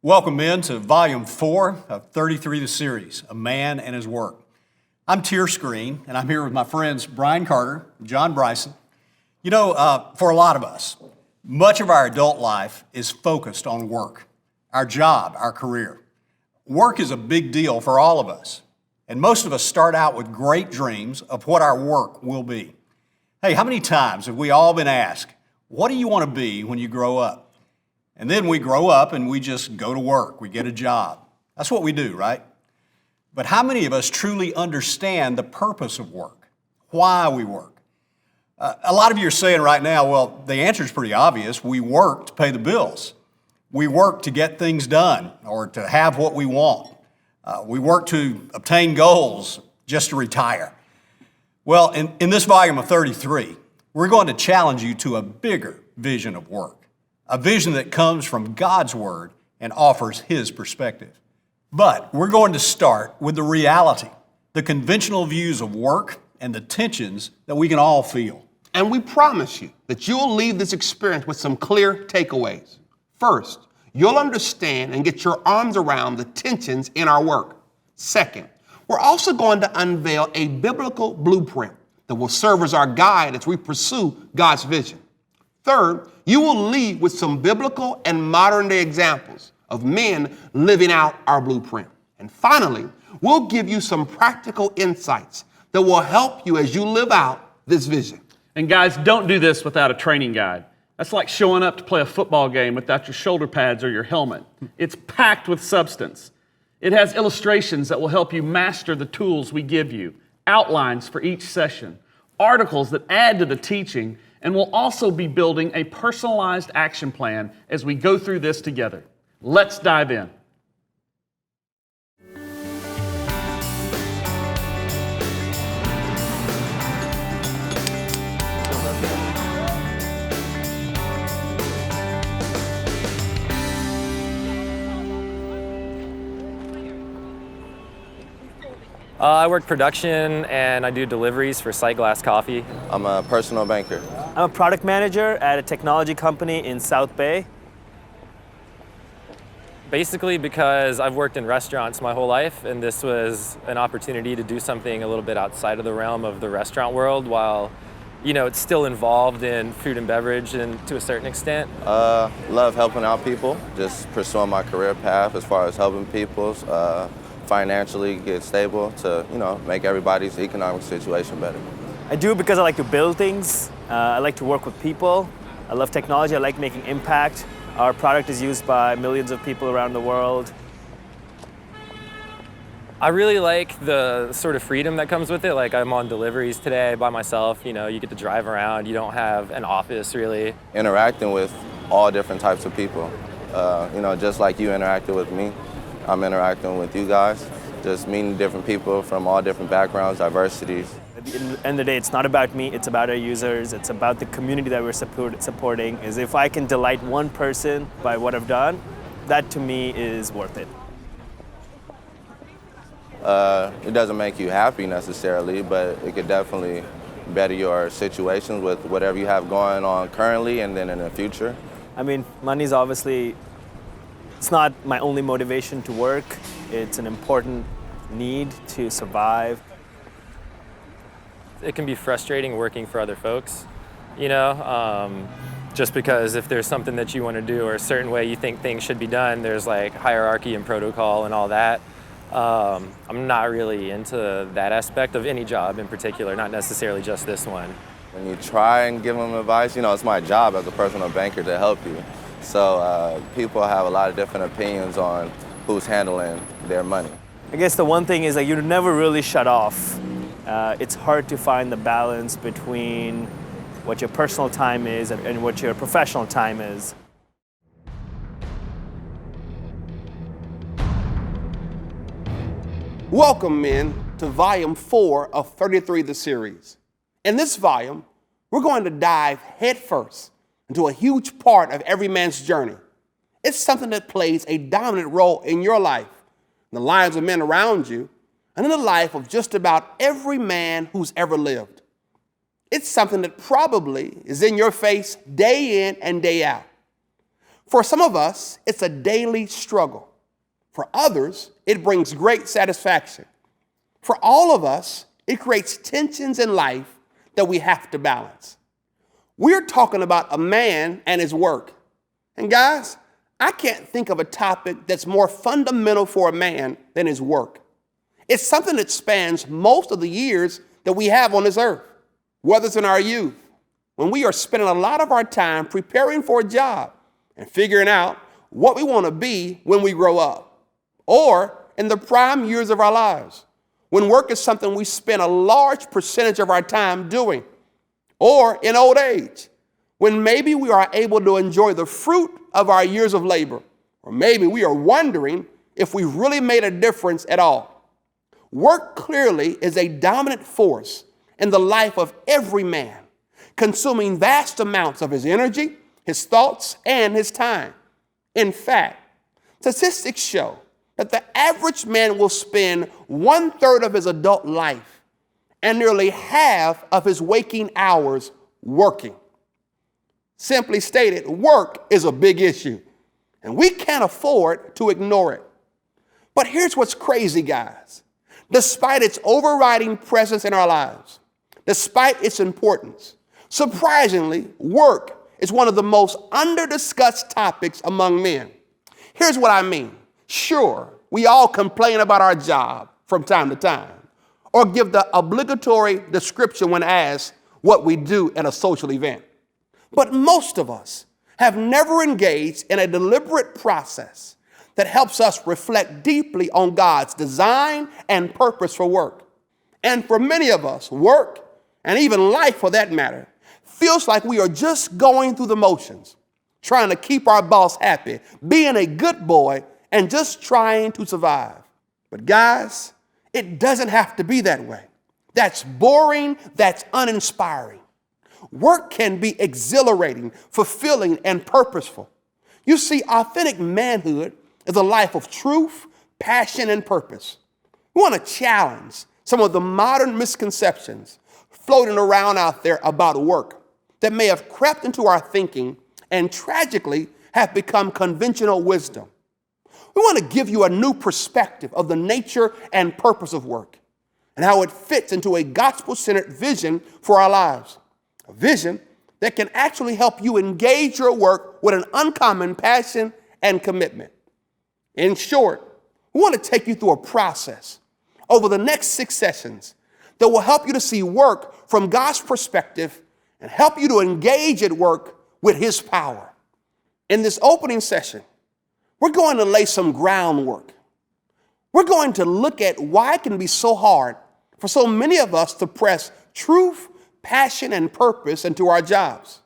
Welcome, men, to Volume 4 of 33 the series, A Man and His Work. I'm Tier Screen, and I'm here with my friends Brian Carter and John Bryson. You know, for a lot of us, much of our adult life is focused on work, our job, our career. Work is a big deal for all of us, and most of us start out with great dreams of what our work will be. Hey, how many times have we all been asked, what do you want to be when you grow up? And then we grow up and we just go to work, we get a job. That's what we do, right? But how many of us truly understand the purpose of work, why we work? A lot of you are saying right now, well, the answer is pretty obvious. We work to pay the bills. We work to get things done or to have what we want. We work to obtain goals just to retire. Well, in this volume of 33, we're going to challenge you to a bigger vision of work. A vision that comes from God's Word and offers His perspective. But we're going to start with the reality, the conventional views of work and the tensions that we can all feel. And we promise you that you'll leave this experience with some clear takeaways. First, you'll understand and get your arms around the tensions in our work. Second, we're also going to unveil a biblical blueprint that will serve as our guide as we pursue God's vision. Third, you will leave with some biblical and modern day examples of men living out our blueprint. And finally, we'll give you some practical insights that will help you as you live out this vision. And guys, don't do this without a training guide. That's like showing up to play a football game without your shoulder pads or your helmet. It's packed with substance. It has illustrations that will help you master the tools we give you, outlines for each session, articles that add to the teaching, and we'll also be building a personalized action plan as we go through this together. Let's dive in. I work production and I do deliveries for Sightglass Coffee. I'm a personal banker. I'm a product manager at a technology company in South Bay. Basically because I've worked in restaurants my whole life, and this was an opportunity to do something a little bit outside of the realm of the restaurant world while, you know, it's still involved in food and beverage and to a certain extent. Love helping out people, just pursuing my career path as far as helping people financially get stable to, you know, make everybody's economic situation better. I do it because I like to build things. I like to work with people. I love technology. I like making impact. Our product is used by millions of people around the world. I really like the sort of freedom that comes with it. Like, I'm on deliveries today by myself. You know, you get to drive around. You don't have an office, really. Interacting with all different types of people. You know, just like you interacted with me, I'm interacting with you guys. Just meeting different people from all different backgrounds, diversities. At the end of the day, it's not about me, it's about our users, it's about the community that we're supporting. Is if I can delight one person by what I've done, that to me is worth it. It doesn't make you happy necessarily, but it could definitely better your situations with whatever you have going on currently and then in the future. I mean, money's obviously, it's not my only motivation to work. It's an important need to survive. It can be frustrating working for other folks, you know, just because if there's something that you want to do or a certain way you think things should be done, there's like hierarchy and protocol and all that. I'm not really into that aspect of any job in particular, not necessarily just this one. When you try and give them advice, you know, it's my job as a personal banker to help you. So people have a lot of different opinions on who's handling their money. I guess the one thing is that you never really shut off. It's hard to find the balance between what your personal time is and what your professional time is. Welcome, men, to Volume 4 of 33 the series. In this volume, we're going to dive headfirst into a huge part of every man's journey. It's something that plays a dominant role in your life, in the lives of men around you, and in the life of just about every man who's ever lived. It's something that probably is in your face day in and day out. For some of us, it's a daily struggle. For others, it brings great satisfaction. For all of us, it creates tensions in life that we have to balance. We're talking about a man and his work. And guys, I can't think of a topic that's more fundamental for a man than his work. It's something that spans most of the years that we have on this earth, whether it's in our youth, when we are spending a lot of our time preparing for a job and figuring out what we want to be when we grow up, or in the prime years of our lives, when work is something we spend a large percentage of our time doing, or in old age, when maybe we are able to enjoy the fruit of our years of labor, or maybe we are wondering if we really made a difference at all. Work clearly is a dominant force in the life of every man, consuming vast amounts of his energy, his thoughts, and his time. In fact, statistics show that the average man will spend 1/3 of his adult life and nearly half of his waking hours working. Simply stated, work is a big issue, and we can't afford to ignore it. But here's what's crazy, guys. Despite its overriding presence in our lives, despite its importance, surprisingly, work is one of the most under-discussed topics among men. Here's what I mean. Sure, we all complain about our job from time to time, or give the obligatory description when asked what we do at a social event. But most of us have never engaged in a deliberate process that helps us reflect deeply on God's design and purpose for work. And for many of us, work, and even life for that matter, feels like we are just going through the motions, trying to keep our boss happy, being a good boy, and just trying to survive. But guys, it doesn't have to be that way. That's boring, that's uninspiring. Work can be exhilarating, fulfilling, and purposeful. You see, authentic manhood is a life of truth, passion, and purpose. We want to challenge some of the modern misconceptions floating around out there about work that may have crept into our thinking and tragically have become conventional wisdom. We want to give you a new perspective of the nature and purpose of work and how it fits into a gospel-centered vision for our lives. A vision that can actually help you engage your work with an uncommon passion and commitment. In short, we want to take you through a process over the next 6 sessions that will help you to see work from God's perspective and help you to engage at work with His power. In this opening session, we're going to lay some groundwork. We're going to look at why it can be so hard for so many of us to press truth, passion, and purpose into our jobs.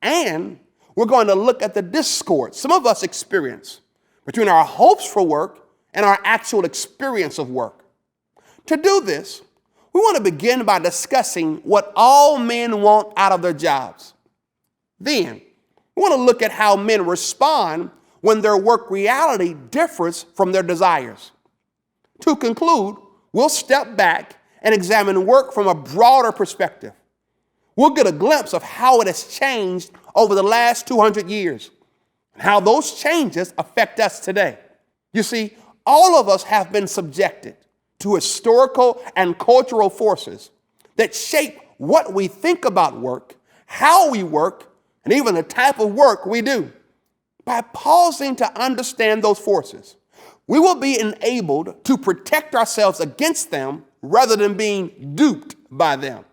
And we're going to look at the discord some of us experience between our hopes for work and our actual experience of work. To do this, we want to begin by discussing what all men want out of their jobs. Then, we want to look at how men respond when their work reality differs from their desires. To conclude, we'll step back and examine work from a broader perspective. We'll get a glimpse of how it has changed over the last 200 years and how those changes affect us today. You see, all of us have been subjected to historical and cultural forces that shape what we think about work, how we work, and even the type of work we do. By pausing to understand those forces, we will be enabled to protect ourselves against them rather than being duped by them.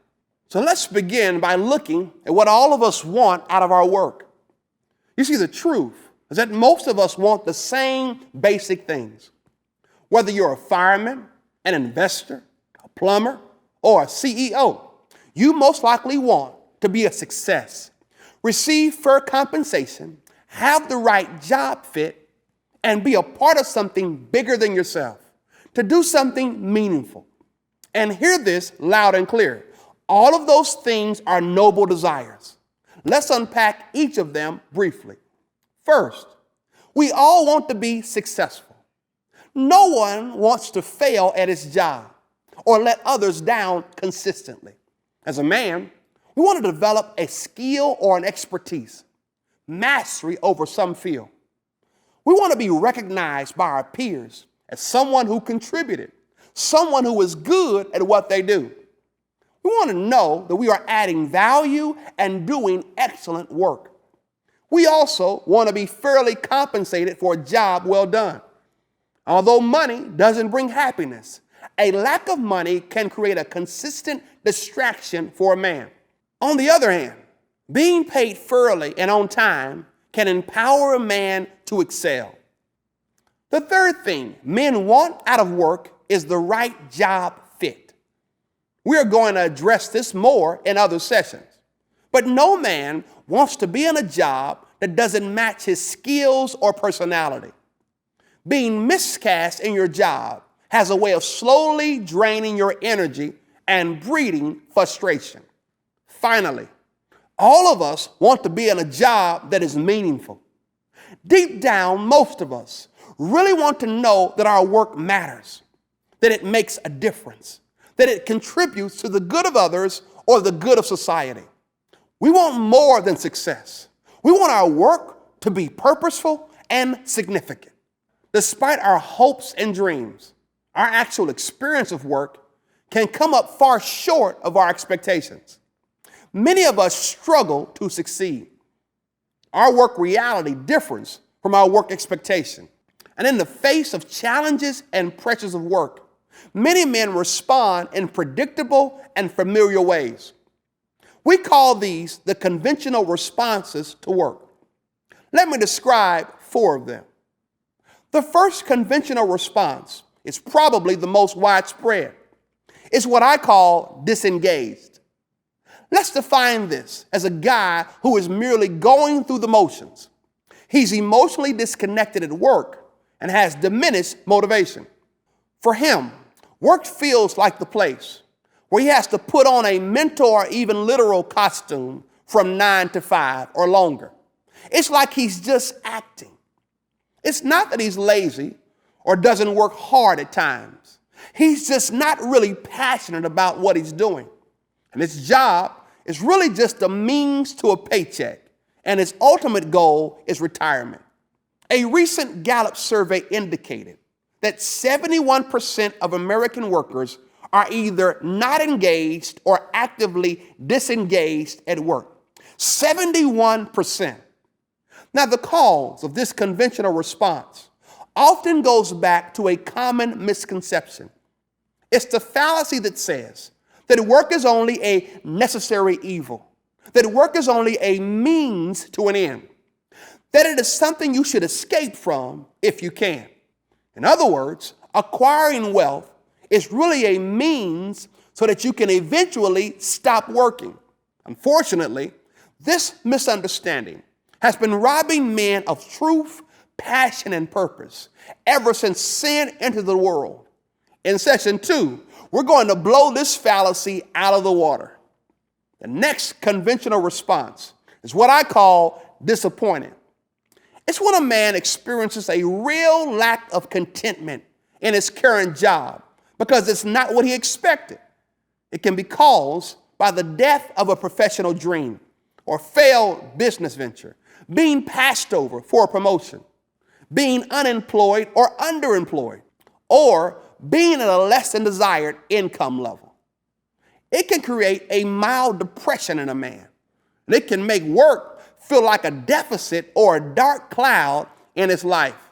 So let's begin by looking at what all of us want out of our work. You see, the truth is that most of us want the same basic things. Whether you're a fireman, an investor, a plumber, or a CEO, you most likely want to be a success, receive fair compensation, have the right job fit, and be a part of something bigger than yourself, to do something meaningful. And hear this loud and clear. All of those things are noble desires. Let's unpack each of them briefly. First, we all want to be successful. No one wants to fail at his job or let others down consistently. As a man, we want to develop a skill or an expertise. mastery over some field. We want to be recognized by our peers as someone who contributed, someone who is good at what they do. We want to know that we are adding value and doing excellent work. We also want to be fairly compensated for a job well done. Although money doesn't bring happiness, a lack of money can create a consistent distraction for a man. On the other hand, being paid fairly and on time can empower a man to excel. The third thing men want out of work is the right job fit. We are going to address this more in other sessions. But no man wants to be in a job that doesn't match his skills or personality. Being miscast in your job has a way of slowly draining your energy and breeding frustration. Finally, all of us want to be in a job that is meaningful. Deep down, most of us really want to know that our work matters, that it makes a difference, that it contributes to the good of others or the good of society. We want more than success. We want our work to be purposeful and significant. Despite our hopes and dreams, our actual experience of work can come up far short of our expectations. Many of us struggle to succeed. Our work reality differs from our work expectation. And in the face of challenges and pressures of work, many men respond in predictable and familiar ways. We call these the conventional responses to work. Let me describe 4 of them. The first conventional response is probably the most widespread. It's what I call disengaged. Let's define this as a guy who is merely going through the motions. He's emotionally disconnected at work and has diminished motivation. For him, work feels like the place where he has to put on a mental or even literal costume from 9 to 5 or longer. It's like he's just acting. It's not that he's lazy or doesn't work hard at times. He's just not really passionate about what he's doing. And his job is really just a means to a paycheck, and his ultimate goal is retirement. A recent Gallup survey indicated that 71% of American workers are either not engaged or actively disengaged at work. 71%. Now, the cause of this conventional response often goes back to a common misconception. It's the fallacy that says that work is only a necessary evil, that work is only a means to an end, that it is something you should escape from if you can. In other words, acquiring wealth is really a means so that you can eventually stop working. Unfortunately, this misunderstanding has been robbing men of truth, passion, and purpose ever since sin entered the world. In session 2, we're going to blow this fallacy out of the water. The next conventional response is what I call disappointed. It's when a man experiences a real lack of contentment in his current job because it's not what he expected. It can be caused by the death of a professional dream or failed business venture, being passed over for a promotion, being unemployed or underemployed, or being at a less than desired income level. It can create a mild depression in a man. And it can make work feel like a deficit or a dark cloud in his life.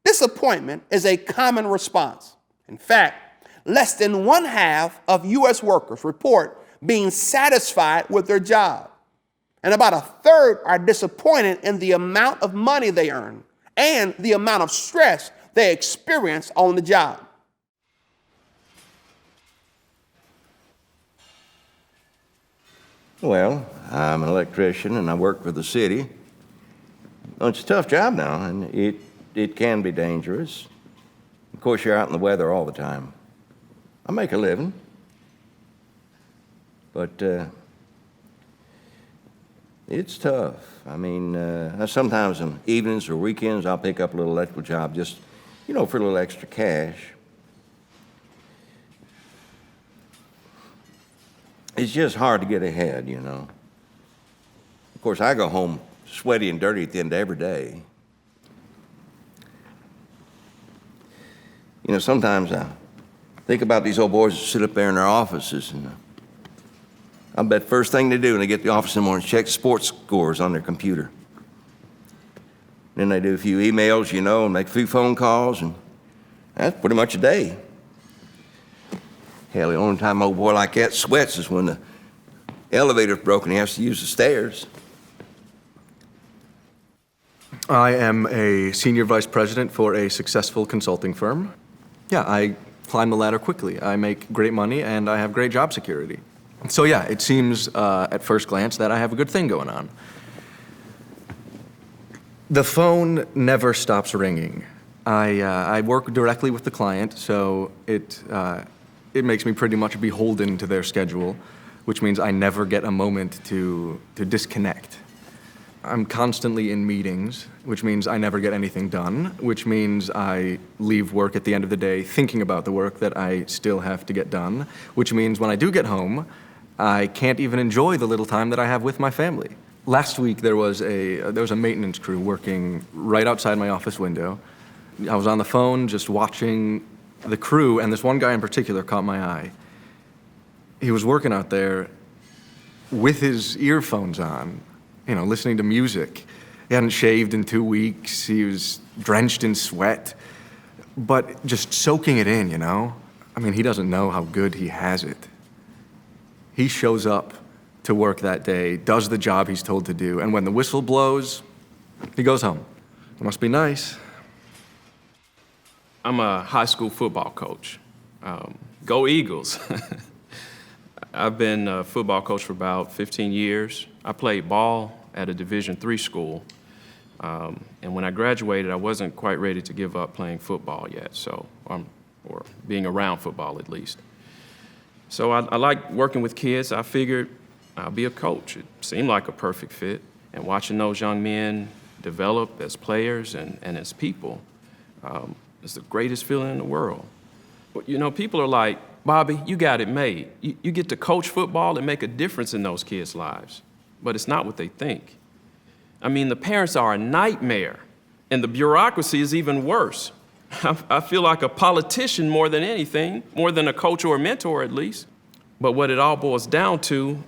Disappointment is a common response. In fact, less than 1/2 of U.S. workers report being satisfied with their job. And about 1/3 are disappointed in the amount of money they earn and the amount of stress they experience on the job. Well, I'm an electrician and I work for the city. Well, it's a tough job now, and it can be dangerous. Of course, you're out in the weather all the time. I make a living, but it's tough. I mean, sometimes on evenings or weekends, I'll pick up a little electrical job just, for a little extra cash. It's just hard to get ahead, Of course, I go home sweaty and dirty at the end of every day. You know, sometimes I think about these old boys that sit up there in their offices, and I bet first thing they do when they get to the office in the morning is check sports scores on their computer. Then they do a few emails, you know, and make a few phone calls, and that's pretty much a day. Hell, the only time an old boy like that sweats is when the elevator's broken, he has to use the stairs. I am a senior vice president for a successful consulting firm. Yeah, I climb the ladder quickly. I make great money, and I have great job security. So yeah, it seems at first glance that I have a good thing going on. The phone never stops ringing. I work directly with the client, so it makes me pretty much beholden to their schedule, which means I never get a moment to disconnect. I'm constantly in meetings, which means I never get anything done, which means I leave work at the end of the day thinking about the work that I still have to get done, which means when I do get home, I can't even enjoy the little time that I have with my family. Last week, there was a maintenance crew working right outside my office window. I was on the phone just watching the crew, and this one guy in particular caught my eye. He was working out there with his earphones on, you know, listening to music. He hadn't shaved in 2 weeks. He was drenched in sweat, but just soaking it in, you know? I mean, he doesn't know how good he has it. He shows up to work that day, does the job he's told to do, and when the whistle blows, he goes home. It must be nice. I'm a high school football coach. Go Eagles. I've been a football coach for about 15 years. I played ball at a Division III school. And when I graduated, I wasn't quite ready to give up playing football yet, or being around football at least. So I like working with kids. I figured I'll be a coach. It seemed like a perfect fit. And watching those young men develop as players and as people is the greatest feeling in the world. But, you know, people are like, Bobby, you got it made. You get to coach football and make a difference in those kids' lives. But it's not what they think. I mean, the parents are a nightmare, and the bureaucracy is even worse. I feel like a politician more than anything, more than a coach or a mentor at least. But what it all boils down to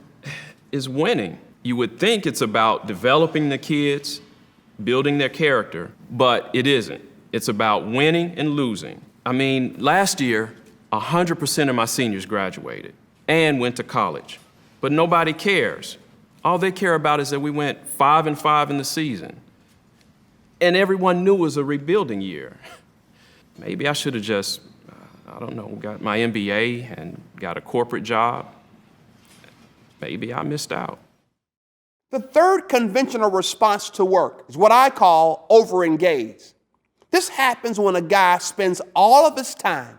is winning. You would think it's about developing the kids, building their character, but it isn't. It's about winning and losing. I mean, last year, 100% of my seniors graduated and went to college, but nobody cares. All they care about is that we went 5-5 in the season. And everyone knew it was a rebuilding year. Maybe I should have just, got my MBA and got a corporate job. Maybe I missed out. The third conventional response to work is what I call overengaged. This happens when a guy spends all of his time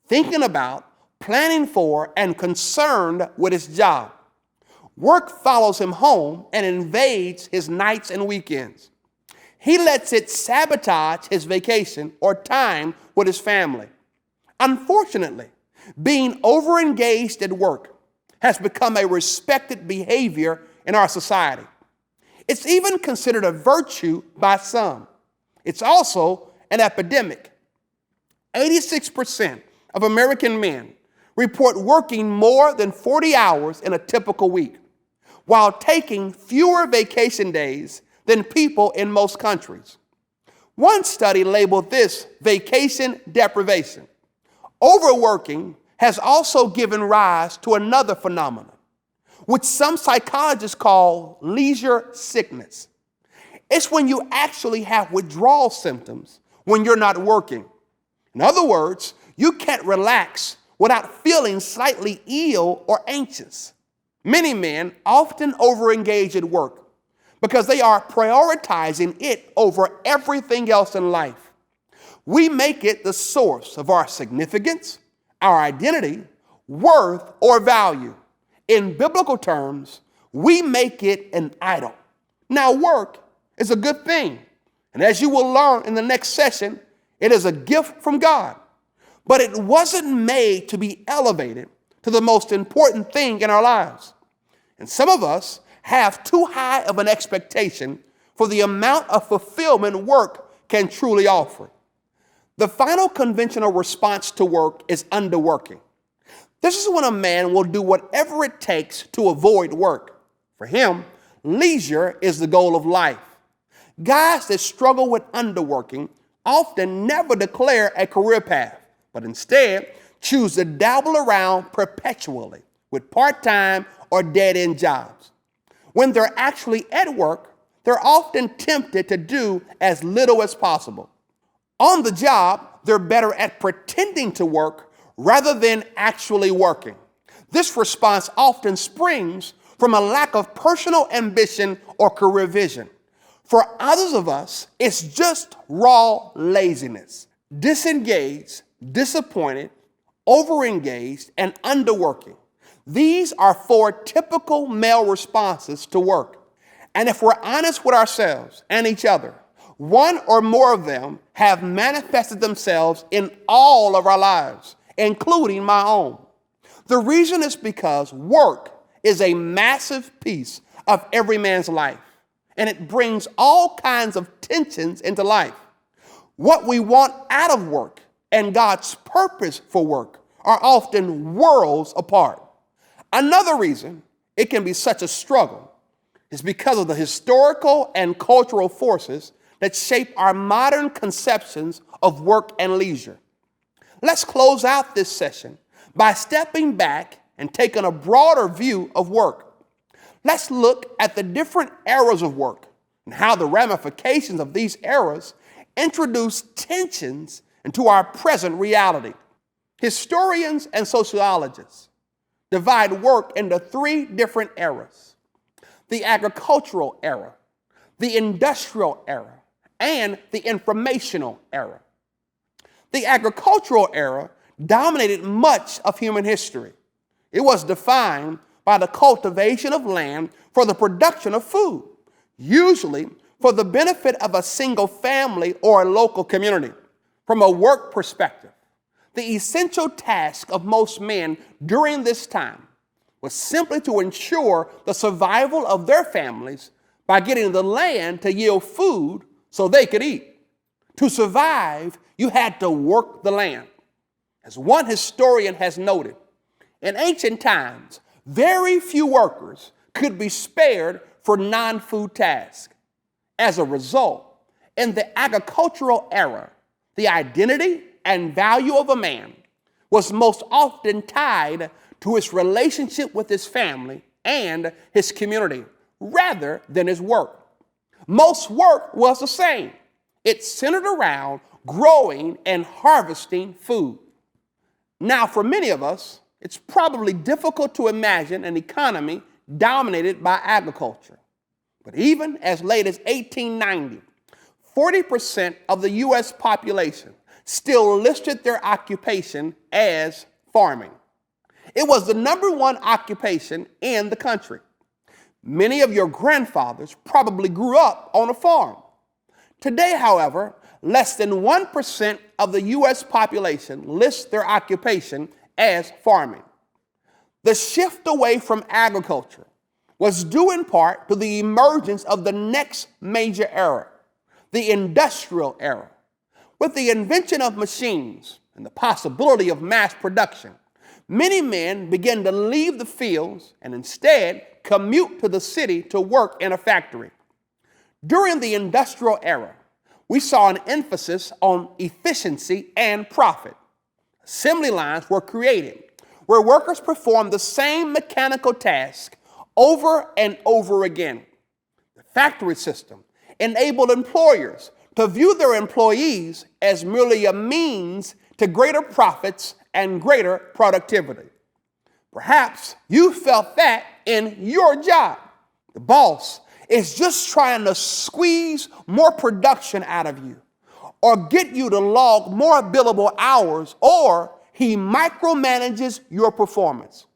thinking about, planning for, and concerned with his job. Work follows him home and invades his nights and weekends. He lets it sabotage his vacation or time with his family. Unfortunately, being overengaged at work has become a respected behavior in our society. It's even considered a virtue by some. It's also an epidemic. 86% of American men report working more than 40 hours in a typical week, while taking fewer vacation days than people in most countries. One study labeled this vacation deprivation. Overworking has also given rise to another phenomenon, which some psychologists call leisure sickness. It's when you actually have withdrawal symptoms when you're not working. In other words, you can't relax without feeling slightly ill or anxious. Many men often overengage at work because they are prioritizing it over everything else in life. We make it the source of our significance, our identity, worth, or value. In biblical terms, we make it an idol. Now, work is a good thing. And as you will learn in the next session, it is a gift from God. But it wasn't made to be elevated to the most important thing in our lives. And some of us have too high of an expectation for the amount of fulfillment work can truly offer. The final conventional response to work is underworking. This is when a man will do whatever it takes to avoid work. For him, leisure is the goal of life. Guys that struggle with underworking often never declare a career path, but instead choose to dabble around perpetually with part-time or dead-end jobs. When they're actually at work, they're often tempted to do as little as possible. On the job, they're better at pretending to work rather than actually working. This response often springs from a lack of personal ambition or career vision. For others of us, it's just raw laziness, disengaged, disappointed, overengaged, and underworking. These are 4 typical male responses to work. And if we're honest with ourselves and each other, one or more of them have manifested themselves in all of our lives, including my own. The reason is because work is a massive piece of every man's life, and it brings all kinds of tensions into life. What we want out of work and God's purpose for work are often worlds apart. Another reason it can be such a struggle is because of the historical and cultural forces that shape our modern conceptions of work and leisure. Let's close out this session by stepping back and taking a broader view of work. Let's look at the different eras of work and how the ramifications of these eras introduce tensions into our present reality. Historians and sociologists divide work into 3 different eras: the agricultural era, the industrial era, and the informational era. The agricultural era dominated much of human history. It was defined by the cultivation of land for the production of food, usually for the benefit of a single family or a local community. From a work perspective, the essential task of most men during this time was simply to ensure the survival of their families by getting the land to yield food so they could eat. To survive, you had to work the land. As one historian has noted, in ancient times, very few workers could be spared for non-food tasks. As a result, in the agricultural era, the identity and value of a man was most often tied to his relationship with his family and his community rather than his work. Most work was the same. It centered around growing and harvesting food. Now, for many of us, it's probably difficult to imagine an economy dominated by agriculture. But even as late as 1890, 40% of the U.S. population still listed their occupation as farming. It was the #1 occupation in the country. Many of your grandfathers probably grew up on a farm. Today, however, less than 1% of the U.S. population lists their occupation as farming. The shift away from agriculture was due in part to the emergence of the next major era, the industrial era. With the invention of machines and the possibility of mass production, many men began to leave the fields and instead commute to the city to work in a factory. During the industrial era, we saw an emphasis on efficiency and profit. Assembly lines were created where workers performed the same mechanical task over and over again. The factory system enabled employers to view their employees as merely a means to greater profits and greater productivity. Perhaps you felt that in your job. The boss is just trying to squeeze more production out of you, or get you to log more billable hours, or he micromanages your performance.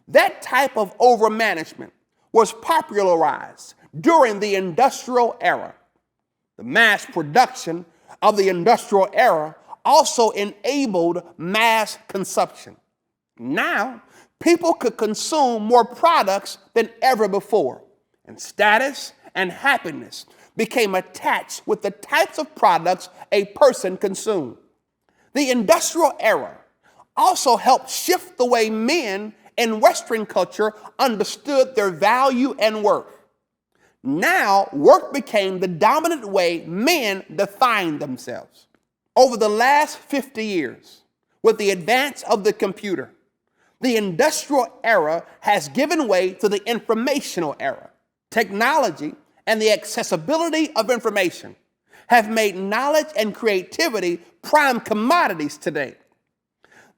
That type of overmanagement was popularized during the industrial era. The mass production of the industrial era also enabled mass consumption. Now, people could consume more products than ever before, and status and happiness became attached with the types of products a person consumed. The industrial era also helped shift the way men in Western culture understood their value and worth. Now, work became the dominant way men defined themselves. Over the last 50 years, with the advance of the computer, the industrial era has given way to the informational era. Technology and the accessibility of information have made knowledge and creativity prime commodities today.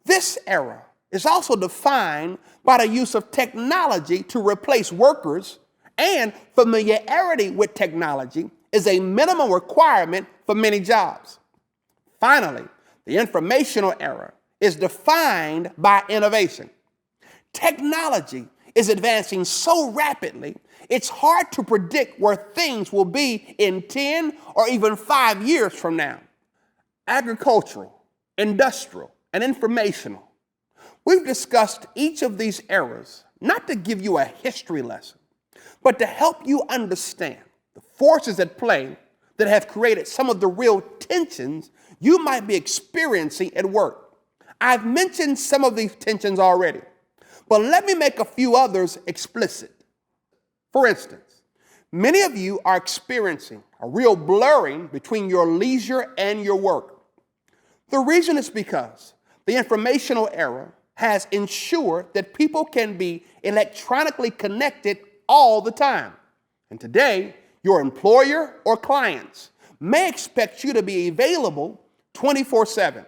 This era is also defined by the use of technology to replace workers, and familiarity with technology is a minimum requirement for many jobs. Finally, the informational era is defined by innovation. Technology is advancing so rapidly, it's hard to predict where things will be in 10 or even 5 years from now. Agricultural, industrial, and informational. We've discussed each of these eras not to give you a history lesson, but to help you understand the forces at play that have created some of the real tensions you might be experiencing at work. I've mentioned some of these tensions already, but let me make a few others explicit. For instance, many of you are experiencing a real blurring between your leisure and your work. The reason is because the informational era has ensured that people can be electronically connected all the time. And today, your employer or clients may expect you to be available 24/7,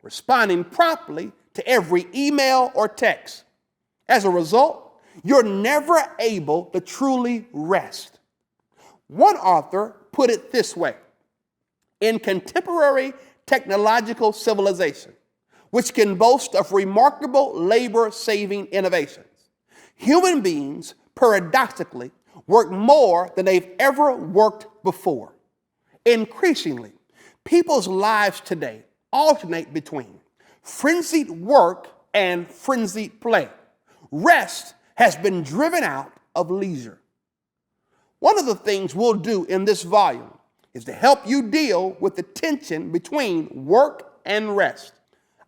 responding promptly to every email or text. As a result, you're never able to truly rest. One author put it this way: in contemporary technological civilization, which can boast of remarkable labor-saving innovations, human beings paradoxically work more than they've ever worked before. Increasingly, people's lives today alternate between frenzied work and frenzied play. Rest has been driven out of leisure. One of the things we'll do in this volume is to help you deal with the tension between work and rest.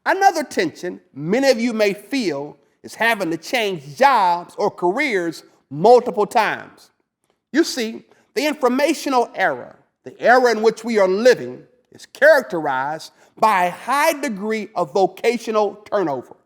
Another tension many of you may feel is having to change jobs or careers multiple times. You see, the informational era, the era in which we are living, is characterized by a high degree of vocational turnover.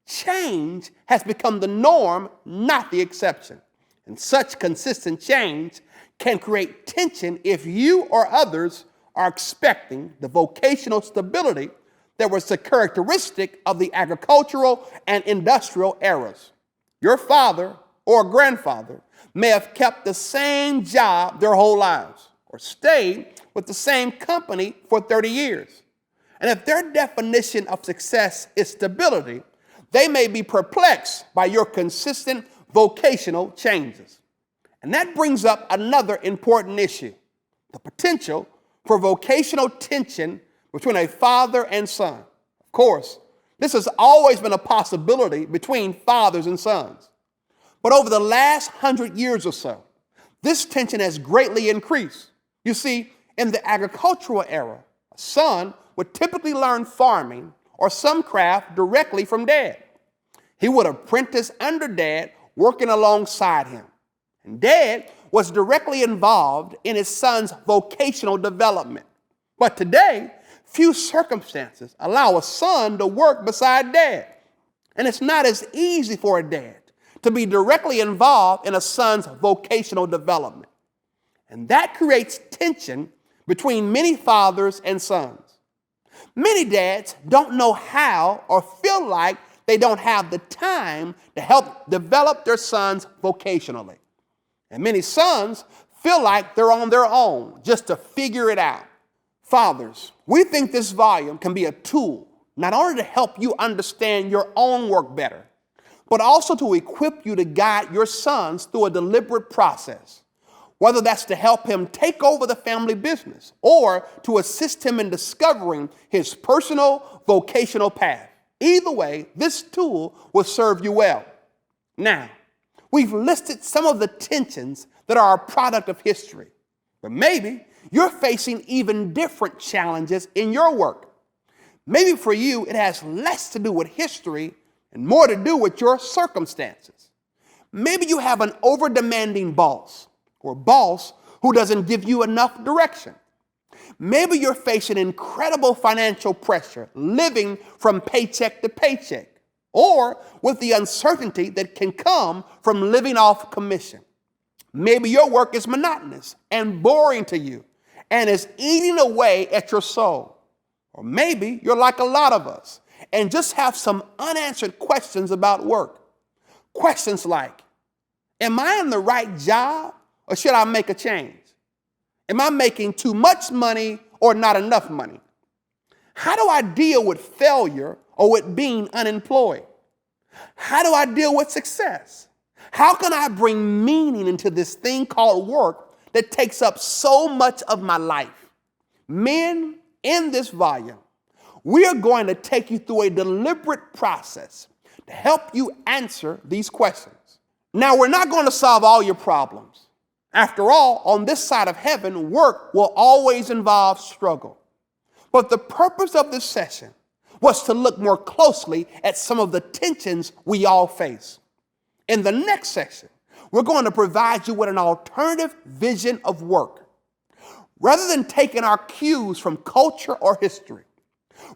Change has become the norm, not the exception. And such consistent change can create tension if you or others are expecting the vocational stability that was the characteristic of the agricultural and industrial eras. Your father or grandfather may have kept the same job their whole lives, or stayed with the same company for 30 years. And if their definition of success is stability, they may be perplexed by your consistent vocational changes. And that brings up another important issue: the potential for vocational tension between a father and son. Of course, this has always been a possibility between fathers and sons. But over the last 100 years or so, this tension has greatly increased. You see, in the agricultural era, a son would typically learn farming or some craft directly from dad. He would apprentice under dad, working alongside him. And dad was directly involved in his son's vocational development. But today, few circumstances allow a son to work beside dad. And it's not as easy for a dad to be directly involved in a son's vocational development. And that creates tension between many fathers and sons. Many dads don't know how or feel like they don't have the time to help develop their sons vocationally. And many sons feel like they're on their own just to figure it out. Fathers, we think this volume can be a tool not only to help you understand your own work better, but also to equip you to guide your sons through a deliberate process, whether that's to help him take over the family business or to assist him in discovering his personal vocational path. Either way, this tool will serve you well. Now, we've listed some of the tensions that are a product of history, But maybe you're facing even different challenges in your work. Maybe for you, it has less to do with history and more to do with your circumstances. Maybe you have an over-demanding boss or boss who doesn't give you enough direction. Maybe you're facing incredible financial pressure, living from paycheck to paycheck, or with the uncertainty that can come from living off commission. Maybe your work is monotonous and boring to you and is eating away at your soul. Or maybe you're like a lot of us and just have some unanswered questions about work. Questions like, am I in the right job or should I make a change? Am I making too much money or not enough money? How do I deal with failure or with being unemployed? How do I deal with success? How can I bring meaning into this thing called work that takes up so much of my life? Men, in this volume, we are going to take you through a deliberate process to help you answer these questions. Now, we're not going to solve all your problems. After all, on this side of heaven, work will always involve struggle. But the purpose of this session was to look more closely at some of the tensions we all face. In the next section, we're going to provide you with an alternative vision of work. Rather than taking our cues from culture or history,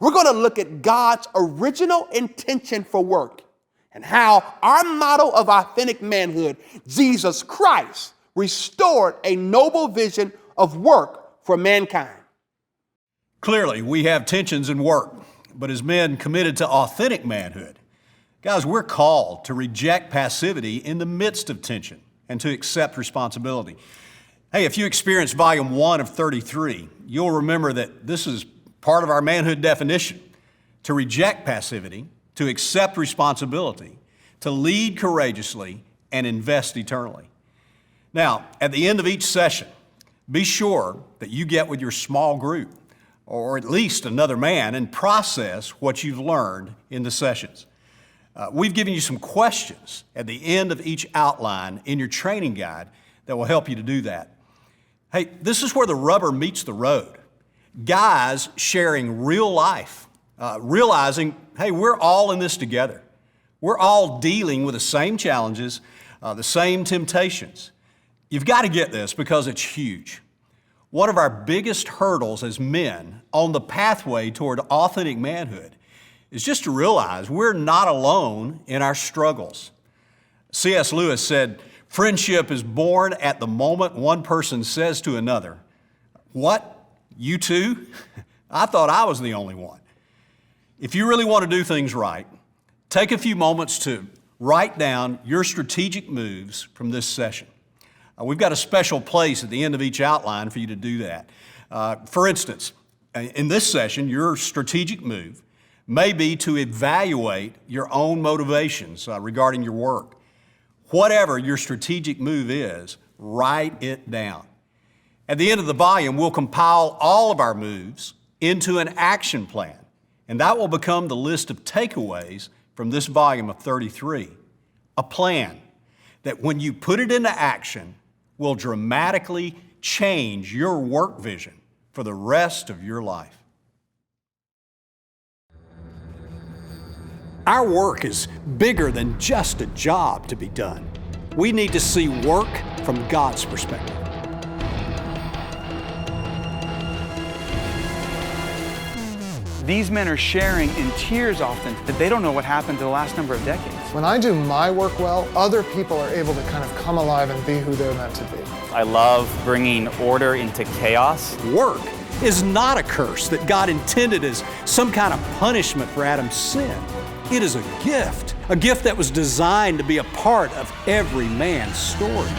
we're going to look at God's original intention for work and how our model of authentic manhood, Jesus Christ, restored a noble vision of work for mankind. Clearly, we have tensions in work, but as men committed to authentic manhood, guys, we're called to reject passivity in the midst of tension and to accept responsibility. Hey, if you experienced volume 1 of 33, you'll remember that this is part of our manhood definition: to reject passivity, to accept responsibility, to lead courageously, and invest eternally. Now, at the end of each session, be sure that you get with your small group, or at least another man, and process what you've learned in the sessions. We've given you some questions at the end of each outline in your training guide that will help you to do that. Hey, this is where the rubber meets the road. Guys sharing real life, realizing, hey, we're all in this together. We're all dealing with the same challenges, the same temptations. You've got to get this because it's huge. One of our biggest hurdles as men on the pathway toward authentic manhood is just to realize we're not alone in our struggles. C.S. Lewis said, friendship is born at the moment one person says to another, "What? You too? I thought I was the only one." If you really want to do things right, take a few moments to write down your strategic moves from this session. We've got a special place at the end of each outline for you to do that. For instance, in this session, your strategic move may be to evaluate your own motivations regarding your work. Whatever your strategic move is, write it down. At the end of the volume, we'll compile all of our moves into an action plan, and that will become the list of takeaways from this volume of 33. A plan that when you put it into action will dramatically change your work vision for the rest of your life. Our work is bigger than just a job to be done. We need to see work from God's perspective. These men are sharing in tears often that they don't know what happened to the last number of decades. When I do my work well, other people are able to kind of come alive and be who they're meant to be. I love bringing order into chaos. Work is not a curse that God intended as some kind of punishment for Adam's sin. It is a gift that was designed to be a part of every man's story.